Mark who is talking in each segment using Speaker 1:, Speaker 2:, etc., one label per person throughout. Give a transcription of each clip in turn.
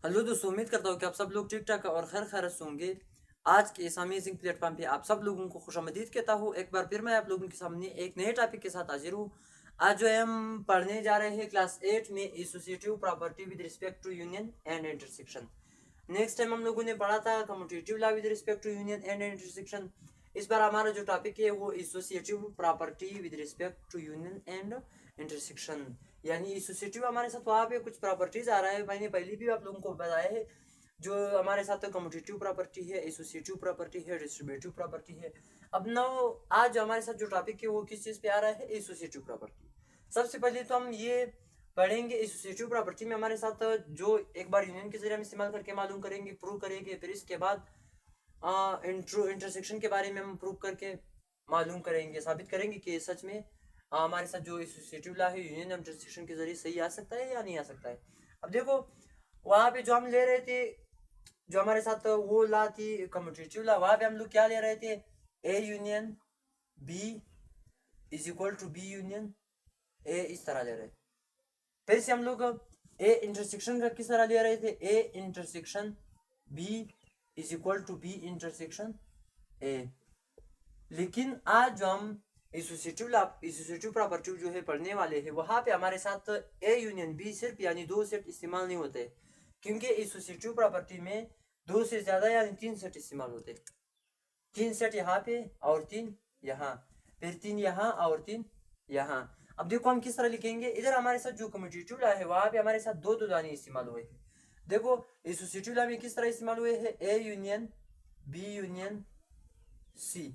Speaker 1: Hello दोस्तों, उम्मीद करता हूँ कि आप सब लोग ठीक ठाक और खैर खैरियत से होंगे। आज के इस अमेजिंग प्लेटफॉर्म पे आप सब लोगों को खुशामदीद कहता हूँ। एक बार फिर मैं आप लोगों के सामने एक नए टॉपिक के साथ हाजिर हूँ। आज जो है हम पढ़ने जा रहे हैं क्लास 8 में associative property with respect to union and intersection. Next time हम लोगों ने पढ़ा था commutative law with respect to union and intersection. इस बार हमारा जो टॉपिक है वो associative property with respect to union and intersection. यानी एसोसिएटिव हमारे साथ वहाँ पे कुछ प्रॉपर्टीज आ रहा है, मैंने पहले भी आप लोगों को बताया है। जो हमारे साथ कम्यूटेटिव प्रॉपर्टी है, एसोसिएटिव प्रॉपर्टी है, डिस्ट्रीब्यूटिव प्रॉपर्टी है। अब ना आज हमारे साथ जो टॉपिक है वो किस चीज़ पे आ रहा है, एसोसिएटिव प्रॉपर्टी। सबसे पहले तो हम ये पढ़ेंगे एसोसिएटिव प्रॉपर्टी में हमारे साथ जो एक बार यूनियन के जरिए हम इस्तेमाल करके मालूम करेंगे, प्रूव करेंगे। फिर इसके बाद इंटरसेक्शन के बारे में हम प्रूव करके मालूम करेंगे, साबित करेंगे कि सच में हमारे साथ जो एसोसिएटिव लॉ है यूनियन इंटरसेक्शन के जरिए सही आ सकता है या नहीं आ सकता है। अब देखो, वहाँ पे जो हम ले रहे थे, जो हमारे साथ वो लॉ थी कम्यूटेटिव लॉ, वहाँ पे हम लोग क्या ले रहे थे, A union B is equal to B union A, इस तरह ले रहे थे। फिर से हम लोग ए इंटरसेक्शन का किस तरह ले रहे थे, A intersection B is equal to B intersection A. लेकिन आज जो हम एसोसिएटिव प्रॉपर्टी जो है पढ़ने वाले हैं, वहां पे हमारे साथ ए यूनियन बी सिर्फ यानी दो सेट इस्तेमाल नहीं होते, क्योंकि एसोसिएटिव प्रॉपर्टी में दो से ज्यादा यानी तीन सेट इस्तेमाल होते। तीन सेट यहाँ पे और तीन यहाँ, फिर तीन यहाँ और तीन यहाँ। अब देखो हम किस तरह लिखेंगे, इधर हमारे साथ जो कम्यूटेटिव लॉ है वहां पे हमारे साथ दो दो दाने इस्तेमाल हुए हैं। देखो एसोसिएटिव लॉ में किस तरह इस्तेमाल हुए हैं, A union B union C.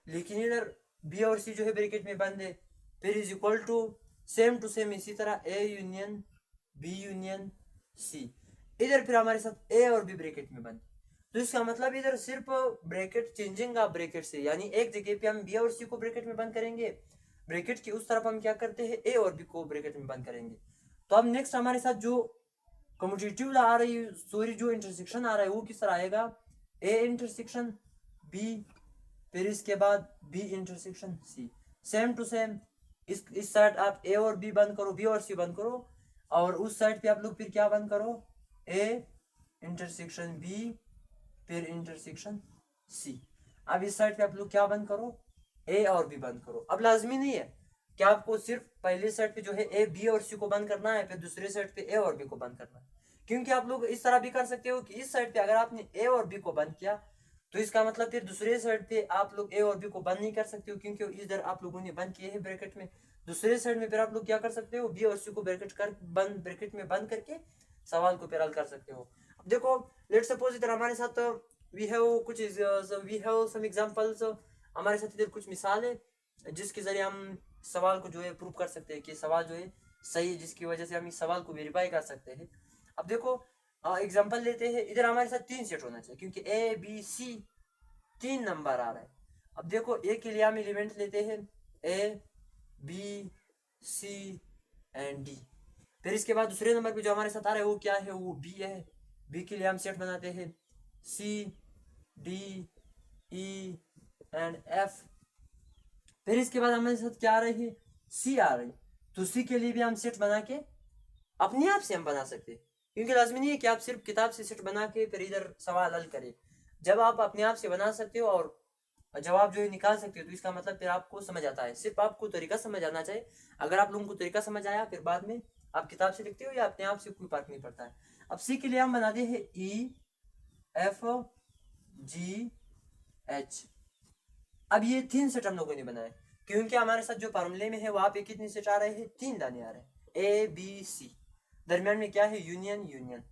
Speaker 1: लेकिन इधर बी और सी जो है ब्रैकेट में बंद है। फिर इज इक्वल टू सेम इसी तरह A union B union C. इधर फिर हमारे साथ ए और बी ब्रैकेट में बंद। तो इसका मतलब इधर सिर्फ ब्रैकेट चेंजिंग का ब्रैकेट से, यानी एक जगह पे हम बी और सी को ब्रैकेट में बंद करेंगे, ब्रैकेट की उस तरफ हम क्या करते हैं, ए और बी को ब्रैकेट में बंद करेंगे। तो अब नेक्स्ट हमारे साथ जो कम्यूटेटिव आ रही है, सॉरी जो इंटरसेक्शन आ रहा है वो किस तरह आएगा, ए इंटरसेक्शन बी, फिर इसके बाद B intersection C. Same to same इस साइड आप ए और बी बंद करो, बी और सी बंद करो, और उस साइड पे आप लोग फिर क्या बंद करो, ए इंटरसेक्शन बी फिर इंटरसेक्शन सी। अब इस साइड पे आप लोग क्या बंद करो, ए और बी बंद करो। अब लाजमी नहीं है कि आपको सिर्फ पहले साइड पे जो है ए बी और सी को बंद करना है, फिर दूसरे साइड पे ए और बी को बंद करना है। क्योंकि आप लोग इस तरह भी कर सकते हो कि इस साइड पे अगर आपने ए और बी को बंद किया, तो इसका मतलब फिर दूसरे साइड पे आप लोग ए और बी को बंद नहीं कर सकते हो, क्योंकि इधर आप लोगों ने बंद किए हैं ब्रैकेट में। दूसरे साइड में फिर आप लोग क्या कर सकते हो, बी और सी को ब्रैकेट में बंद करके सवाल को फिर हल कर सकते हो। अब देखो, लेट्स सपोज इधर हमारे साथ वी हैव सम एग्जांपल्स। हमारे साथ इधर कुछ मिसाल है जिसके जरिए हम सवाल को जो है प्रूव कर सकते हैं कि सवाल जो है सही है, जिसकी वजह से हम इस सवाल को वेरीफाई कर सकते हैं। अब देखो एग्जांपल लेते हैं, इधर हमारे साथ तीन सेट होना चाहिए क्योंकि ए बी सी तीन नंबर आ रहा है। अब देखो ए के लिए हम एलिमेंट लेते हैं A B C and D. फिर इसके बाद दूसरे नंबर पे जो हमारे साथ आ रहा है वो क्या है, वो बी है। बी के लिए हम सेट बनाते हैं C D E and F. फिर इसके बाद हमारे साथ क्या आ रही है, सी आ रही। तो सी के लिए भी हम सेट बना के अपने आप से हम बना सकते हैं, क्योंकि लाजमी नहीं है कि आप सिर्फ किताब से सेट बना के फिर इधर सवाल हल करें। जब आप अपने आप से बना सकते हो और जवाब जो है निकाल सकते हो, तो इसका मतलब फिर आपको समझ आता है। सिर्फ आपको तरीका समझ आना चाहिए। अगर आप लोगों को तरीका समझ आया, फिर बाद में आप किताब से लिखते हो या अपने आप से, कोई फर्क नहीं पड़ता है। अब सी के लिए हम बनाते हैं ई एफ जी एच। अब ये तीन सेट हम लोगों ने बनाए, क्योंकि हमारे साथ जो फार्मूले में है वहां पे कितने सेट आ रहे हैं, तीन दाने आ रहे हैं, ए बी सी। दरमियान में क्या है, यूनियन यूनियन।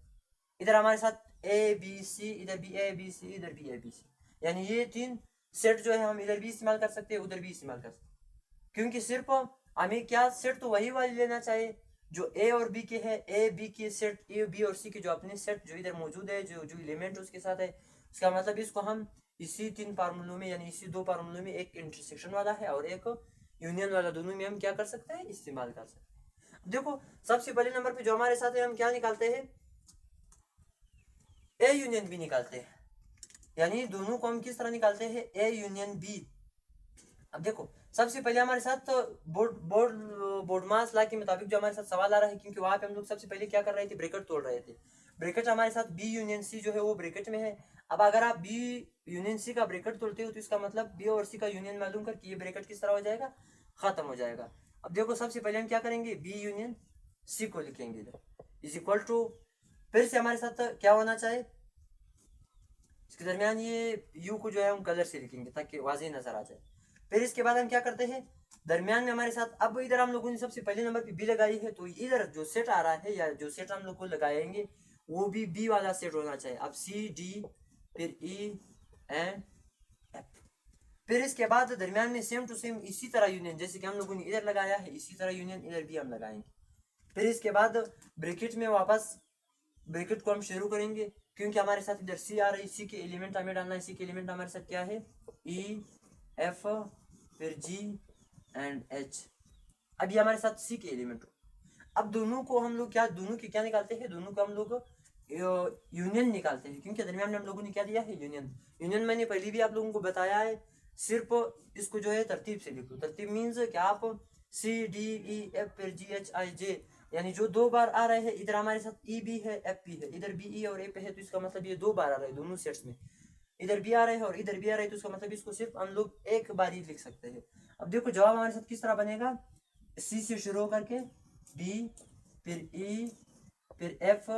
Speaker 1: इधर हमारे साथ ए बी सी, इधर भी ए बी सी, इधर भी ए बी सी, यानी ये तीन सेट जो है हम इधर भी इस्तेमाल कर सकते हैं, उधर भी इस्तेमाल कर सकते हैं। क्योंकि सिर्फ हमें क्या सेट तो वही वाली लेना चाहिए जो ए और बी के है, ए बी के सेट, ए बी और सी के जो अपने सेट जो इधर मौजूद है, जो जो एलिमेंट उसके साथ है। इसका मतलब इसको हम इसी तीन फार्मूलों में, यानी इसी दो फार्मूलों में, एक इंटरसेक्शन वाला है और एक यूनियन वाला, दोनों में हम क्या कर सकते हैं, इस्तेमाल कर सकते हैं। देखो सबसे पहले नंबर पे जो हमारे साथ है, हम क्या निकालते हैं, ए यूनियन बी निकालते हैं। यानी दोनों को हम किस तरह निकालते हैं, ए यूनियन बी। अब देखो सबसे पहले हमारे साथ बोर्ड बोर्ड बोर्डमास लॉ के मुताबिक जो हमारे साथ सवाल आ रहा है, क्योंकि वहाँ पे हम लोग सबसे पहले क्या कर रहे थे, ब्रैकेट तोड़ रहे थे। ब्रैकेट हमारे साथ बी यूनियन सी जो है वो ब्रैकेट में है। अब अगर आप बी यूनियन सी का ब्रैकेट तोड़ते हो तो इसका मतलब बी और सी का यूनियन मालूम करके ये ब्रैकेट किस तरह हो जाएगा, खत्म हो जाएगा। अब देखो सबसे पहले हम क्या करेंगे, बी यूनियन सी को लिखेंगे इधर इज इक्वल टू, फिर से हमारे साथ क्या होना चाहिए, इसके दरमियान ये यू को जो है हम कलर से लिखेंगे ताकि वाज़ेह नजर आ जाए। फिर इसके बाद हम क्या करते हैं, दरमियान में हमारे साथ अब इधर हम लोगों ने सबसे पहले नंबर पे बी लगाई है, तो इधर जो सेट आ रहा है या जो सेट हम लोग को लगाएंगे वो भी बी वाला सेट होना चाहिए। अब सी डी फिर ई एंड एफ। फिर इसके बाद दरमियान में सेम टू सेम इसी तरह यूनियन जैसे कि हम लोगों ने इधर लगाया है, इसी तरह यूनियन इधर भी हम लगाएंगे। फिर इसके बाद ब्रैकेट में वापस ब्रैकेट को हम शुरू करेंगे, क्योंकि हमारे साथ इधर सी आ रही है, सी के एलिमेंट हमें डालना है। सी के एलिमेंट हमारे साथ क्या है, ई एफ फिर जी एंड एच। अब ये हमारे साथ सी के एलिमेंट हो। अब दोनों को हम लोग क्या, दोनों की क्या निकालते हैं, दोनों को हम लोग यूनियन निकालते हैं, क्योंकि दरमियान में हम लोगों ने क्या दिया है, यूनियन। यूनियन मैंने पहले भी आप लोगों को बताया है, सिर्फ इसको जो है तरतीब से लिखो। तरतीब मीन्स कि आप सी डी ई एफ फिर जी एच आई जे, यानी जो दो बार आ रहे हैं, इधर हमारे साथ ई भी है एफ भी है, इधर बी ई और ए पे है, तो इसका मतलब ये दो बार आ रहे हैं दोनों सेट्स में। इधर भी आ रहे हैं और इधर भी आ रहे हैं, तो इसका मतलब इसको सिर्फ हम लोग एक बार ही लिख सकते हैं। अब देखो जवाब हमारे साथ किस तरह बनेगा, सी से शुरू करके बी फिर ई फिर एफ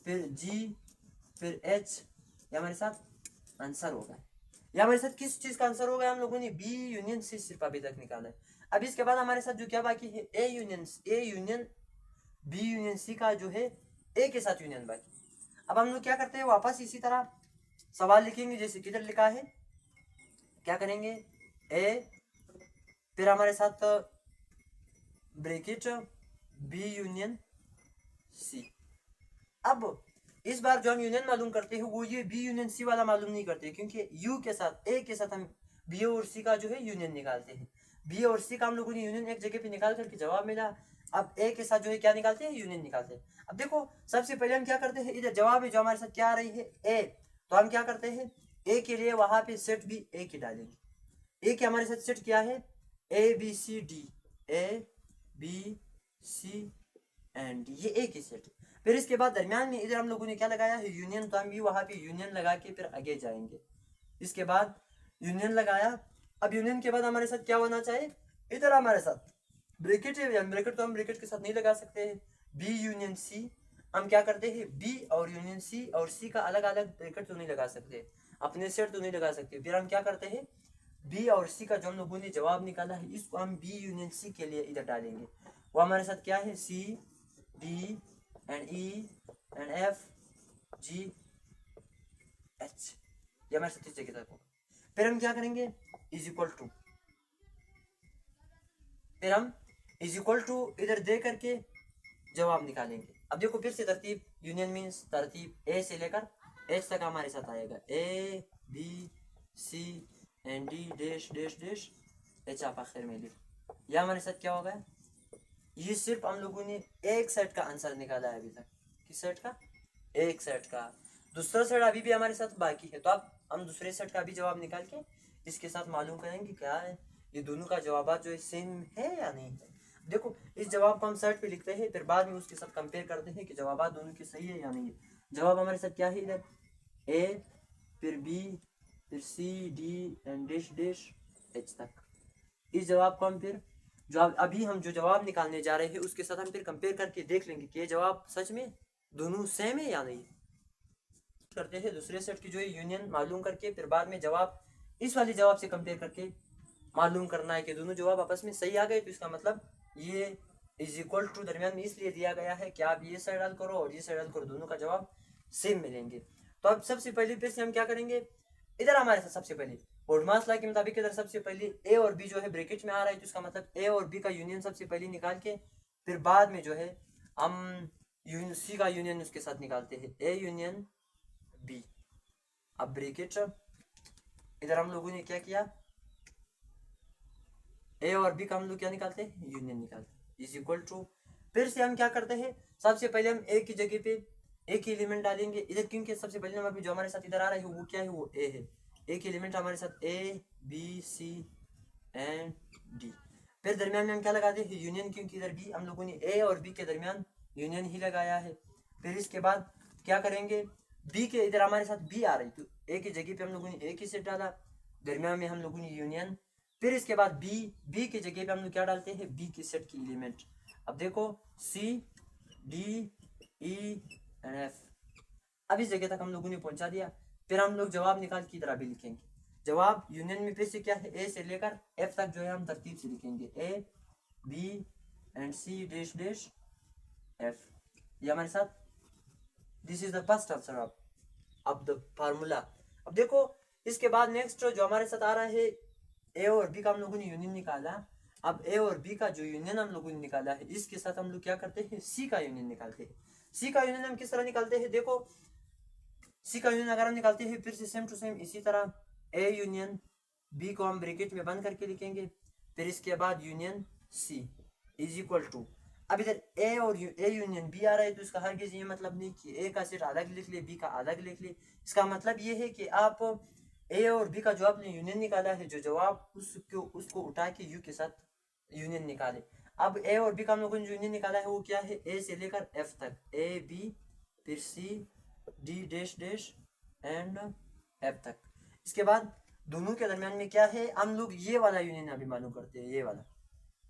Speaker 1: फिर जी फिर एच, ये हमारे साथ आंसर होगा। ये हमारे साथ किस चीज का आंसर होगा, हम लोगों ने बी यूनियन सी सिर्फ अभी तक निकाला है। अब इसके बाद हमारे साथ जो क्या बाकी है, A union B union C का जो है ए के साथ यूनियन बाकी। अब हम लोग क्या करते हैं, वापस इसी तरह सवाल लिखेंगे जैसे किधर लिखा है। क्या करेंगे, ए फिर हमारे साथ ब्रैकेट बी यूनियन सी। अब इस बार जो हम यूनियन मालूम करते हैं वो ये बी यूनियन सी वाला मालूम नहीं करते, क्योंकि यू के साथ ए के साथ हम बी और सी का जो है यूनियन निकालते हैं। बी और सी का हम लोगों ने यूनियन एक जगह पे निकाल करके जवाब मिला। अब ए के साथ जो है क्या निकालते हैं, यूनियन निकालते हैं। अब देखो सबसे पहले हम क्या करते हैं, इधर जवाब है जो हमारे साथ क्या आ रही है ए, तो हम क्या करते हैं, ए के लिए वहां पे सेट भी ए की डालेंगे। ए के हमारे साथ सेट क्या है, A B C D, A B C and D, ये ए की सेट है। फिर इसके बाद दरमियान में इधर हम लोगों ने क्या लगाया है, यूनियन, तो हम भी वहां पे यूनियन लगा के फिर आगे जाएंगे। इसके बाद यूनियन लगाया। अब यूनियन के बाद हमारे साथ क्या होना चाहिए, इधर हमारे साथ ब्रैकेट है, ब्रैकेट तो हम ब्रैकेट के साथ नहीं लगा सकते हैं। बी यूनियन सी, हम क्या करते हैं, बी और यूनियन सी और सी का अलग अलग ब्रैकेट तो नहीं लगा सकते, अपने सेट तो नहीं लगा सकते। फिर हम क्या करते हैं, बी और सी का जो हम लोगों ने जवाब निकाला है इसको हम बी यूनियन सी के लिए इधर डालेंगे। वो हमारे साथ क्या है, C D and E and F G H, ये हमारे साथ इस जगह तक होगा। फिर हम क्या करेंगे, इज इक्वल टू, फिर हम इज इक्वल टू इधर दे करके जवाब निकालेंगे। अब देखो फिर से तरतीब, यूनियन मीन्स तरतीब ए से लेकर एच तक हमारे साथ आएगा, A B C and D dash dash dash H आप आखिर में लिख। यह हमारे साथ क्या होगा, ये सिर्फ हम लोगों ने एक सेट का आंसर निकाला है अभी तक। किस सेट का, एक सेट का। दूसरा सेट अभी भी हमारे साथ बाकी है, तो अब हम दूसरे सेट का भी जवाब निकाल के इसके साथ मालूम करेंगे क्या है, ये दोनों का जवाब जो है सेम है या नहीं है। देखो इस जवाब को हम सेट पे लिखते हैं, फिर बाद में उसके साथ कंपेयर करते हैं कि जवाब दोनों के सही है या नहीं है। जवाब हमारे साथ क्या है, इधर ए फिर बी फिर C D and dash dash H तक। इस जवाब को हम फिर जो अभी हम जो जवाब निकालने जा रहे हैं उसके साथ हम फिर कंपेयर करके देख लेंगे कि ये जवाब सच में दोनों सेम है या नहीं। करते हैं दूसरे सेट की जो है यूनियन मालूम करके, फिर बाद में जवाब इस वाले जवाब से कंपेयर करके मालूम करना है कि दोनों जवाब आपस में सही आ गए, तो इसका मतलब ये इज इक्वल टू दरमियान में इसलिए दिया गया है कि आप ये साइड हल करो और ये साइड हल करो, दोनों का जवाब सेम मिलेंगे। तो अब सबसे पहले फिर से हम क्या करेंगे, इधर हमारे साथ सबसे पहले बोर्डमास लॉ के मुताबिक इधर सबसे पहले ए और बी जो है ब्रैकेट में आ रहा है, तो इसका मतलब ए और बी का यूनियन सबसे पहले निकाल के फिर बाद में जो है हम सी का यूनियन उसके साथ निकालते हैं, ए यूनियन बी। अब ब्रैकेट इधर हम लोगों ने क्या किया, ए और बी का हम लोग क्या निकालते हैं, यूनियन निकालते हैं, इज इक्वल टू। फिर से हम क्या करते हैं, सबसे पहले हम ए की जगह पे एक एलिमेंट डालेंगे इधर, क्योंकि सबसे पहले नंबर पे जो हमारे साथ इधर आ रहा है वो क्या है, वो ए है। एक एलिमेंट हमारे साथ A B C and D. फिर दरमियान में हम क्या लगाते हैं, यूनियन, क्योंकि इधर बी हम लोगों ने ए और बी के दरमियान यूनियन ही लगाया है। फिर इसके बाद क्या करेंगे, बी के इधर हमारे साथ बी आ रही, तो ए की जगह पे हम लोगों ने ए की सेट डाला, दरमियान में हम लोगों ने यूनियन। फिर इसके बाद बी की जगह पे हम लोग क्या डालते हैं, बी की सेट की एलिमेंट। अब देखो C D E and F, अब इस जगह तक हम लोगों ने पहुंचा दिया। फिर हम लोग जवाब निकाल की तरह भी लिखेंगे। जवाब यूनियन में फिर से क्या है, ए से लेकर एफ तक जो है हम तरतीब से लिखेंगे, A B and C dash dash F. ये हमारे साथ this is the first answer of the formula. अब देखो इसके बाद नेक्स्ट जो हमारे साथ आ रहा है, ए और बी का हम लोगों ने यूनियन निकाला। अब ए और बी का जो यूनियन हम लोगों ने निकाला है, इसके साथ हम लोग क्या करते हैं, सी का यूनियन निकालते हैं। सी का यूनियन हम किस तरह निकालते हैं, देखो सी का यूनियन अगर हम निकालते हैं फिर से सेम टू सेम इसी तरह, ए यूनियन बी को हम ब्रैकेट में बंद करके लिखेंगे, फिर इसके बाद union C is equal to, अब इधर ए और ए यूनियन बी आ रहा है, तो इसका हरगिज ये मतलब नहीं कि ए का सेट अलग लिख ले, बी का अलग लिख ले। इसका मतलब ये है कि आप ए और बी का जो आपने यूनियन निकाला है, जो जवाब उसको उठा के यू के साथ यूनियन निकाले। अब ए और बी का हम लोगों ने यूनियन निकाला है वो क्या है, ए से लेकर एफ तक, ए बी फिर C D dash dash and F तक। इसके बाद दोनों के दरमियान में क्या है, हम लोग ये वाला यूनियन अभी मालूम करते हैं, ये वाला,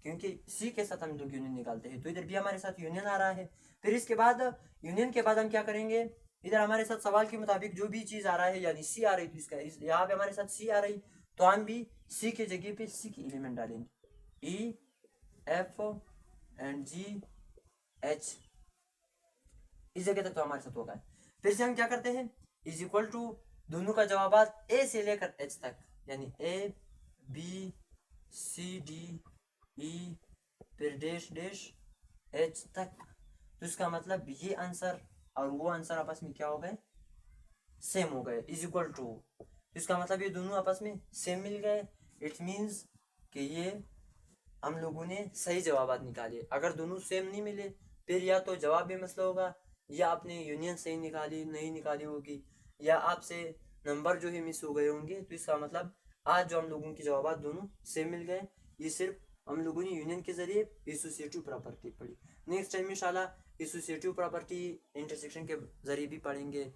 Speaker 1: क्योंकि सी के साथ हम लोग यूनियन निकालते हैं, तो इधर भी हमारे साथ यूनियन आ रहा है। फिर इसके बाद यूनियन के बाद हम क्या करेंगे, इधर हमारे साथ सवाल के मुताबिक जो भी चीज आ रहा है, यानी सी आ रही, तो इसका यहाँ पे हमारे साथ सी आ रही, तो हम भी सी के जगह पे सी की एलिमेंट डालेंगे, E F and ji H, इस जगह तक तो हमारे साथ होगा। फिर से हम क्या करते हैं, इज इक्वल टू दोनों का जवाब ए से लेकर एच तक, यानी ए बी सी डी ई फिर डैश डैश एच तक, तो इसका मतलब ये आंसर और वो आंसर आपस में क्या हो गए, सेम हो गए, इज इक्वल टू। इसका मतलब ये दोनों आपस में सेम मिल गए, इट मीन्स कि ये हम लोगों ने सही जवाब निकाले। अगर दोनों सेम नहीं मिले फिर या तो जवाब में मसला होगा, या आपने यूनियन सही निकाली नहीं निकाली होगी, या आपसे नंबर जो है मिस हो गए होंगे। तो इसका मतलब आज जो हम लोगों के जवाब दोनों सेम मिल गए, ये सिर्फ हम लोगों ने यूनियन के जरिए एसोसिएटिव प्रॉपर्टी पढ़ी। नेक्स्ट टाइम इंशाल्लाह एसोसिएटिव प्रॉपर्टी इंटरसेक्शन के जरिए भी पढ़ेंगे।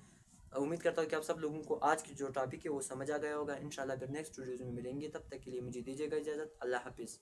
Speaker 1: उम्मीद करता हूँ कि आप सब लोगों को आज की जो टॉपिक है वो समझ आ गया होगा। इंशाल्लाह फिर नेक्स्ट वीडियोज में मिलेंगे, तब तक के लिए मुझे दीजिएगा इजाज़त। अल्लाह हाफिज़।